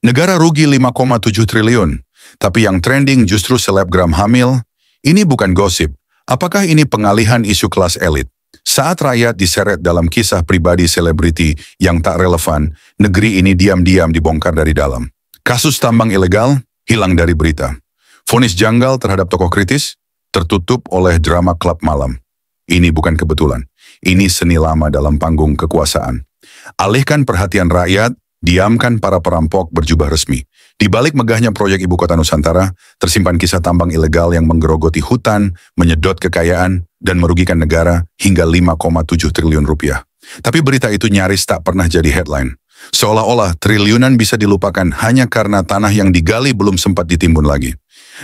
Negara rugi 5,7 triliun, tapi yang trending justru selebgram hamil. Ini bukan gosip. Apakah ini pengalihan isu kelas elit? Saat rakyat diseret dalam kisah pribadi selebriti yang tak relevan, negeri ini diam-diam dibongkar dari dalam. Kasus tambang ilegal hilang dari berita. Vonis janggal terhadap tokoh kritis tertutup oleh drama klub malam. Ini bukan kebetulan. Ini seni lama dalam panggung kekuasaan. Alihkan perhatian rakyat, diamkan para perampok berjubah resmi. Di balik megahnya proyek Ibu Kota Nusantara, tersimpan kisah tambang ilegal yang menggerogoti hutan, menyedot kekayaan, dan merugikan negara hingga 5,7 triliun rupiah. Tapi berita itu nyaris tak pernah jadi headline. Seolah-olah triliunan bisa dilupakan hanya karena tanah yang digali belum sempat ditimbun lagi.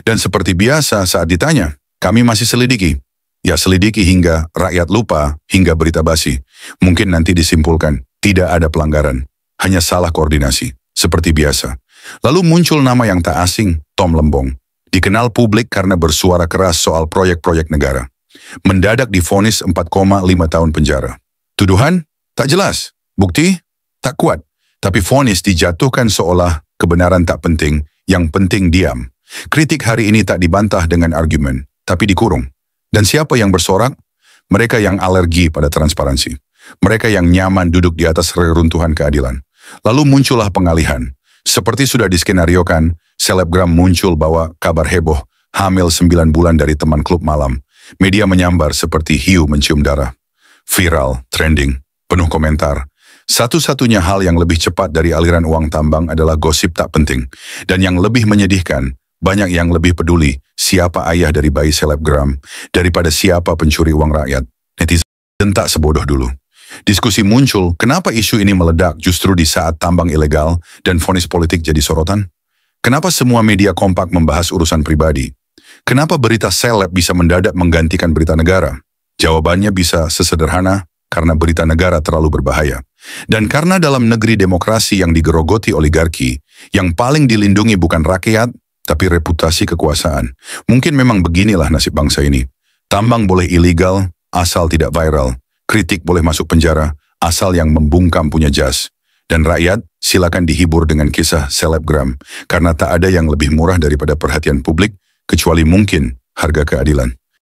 Dan seperti biasa saat ditanya, kami masih selidiki. Ya selidiki hingga rakyat lupa, hingga berita basi. Mungkin nanti disimpulkan, tidak ada pelanggaran. Hanya salah koordinasi, seperti biasa. Lalu muncul nama yang tak asing, Tom Lembong. Dikenal publik karena bersuara keras soal proyek-proyek negara. Mendadak divonis 4,5 tahun penjara. Tuduhan? Tak jelas. Bukti? Tak kuat. Tapi vonis dijatuhkan seolah kebenaran tak penting, yang penting diam. Kritik hari ini tak dibantah dengan argumen, tapi dikurung. Dan siapa yang bersorak? Mereka yang alergi pada transparansi. Mereka yang nyaman duduk di atas reruntuhan keadilan. Lalu muncullah pengalihan. Seperti sudah diskenariokan, selebgram muncul bawa kabar heboh, hamil 9 bulan dari teman klub malam. Media menyambar seperti hiu mencium darah. Viral, trending, penuh komentar. Satu-satunya hal yang lebih cepat dari aliran uang tambang adalah gosip tak penting. Dan yang lebih menyedihkan, banyak yang lebih peduli siapa ayah dari bayi selebgram daripada siapa pencuri uang rakyat. Netizen tak sebodoh dulu. Diskusi muncul, kenapa isu ini meledak justru di saat tambang ilegal dan vonis politik jadi sorotan? Kenapa semua media kompak membahas urusan pribadi? Kenapa berita seleb bisa mendadak menggantikan berita negara? Jawabannya bisa sesederhana, karena berita negara terlalu berbahaya. Dan karena dalam negeri demokrasi yang digerogoti oligarki, yang paling dilindungi bukan rakyat, tapi reputasi kekuasaan. Mungkin memang beginilah nasib bangsa ini. Tambang boleh ilegal, asal tidak viral. Kritik boleh masuk penjara, asal yang membungkam punya jas. Dan rakyat, silakan dihibur dengan kisah selebgram, karena tak ada yang lebih murah daripada perhatian publik, kecuali mungkin harga keadilan.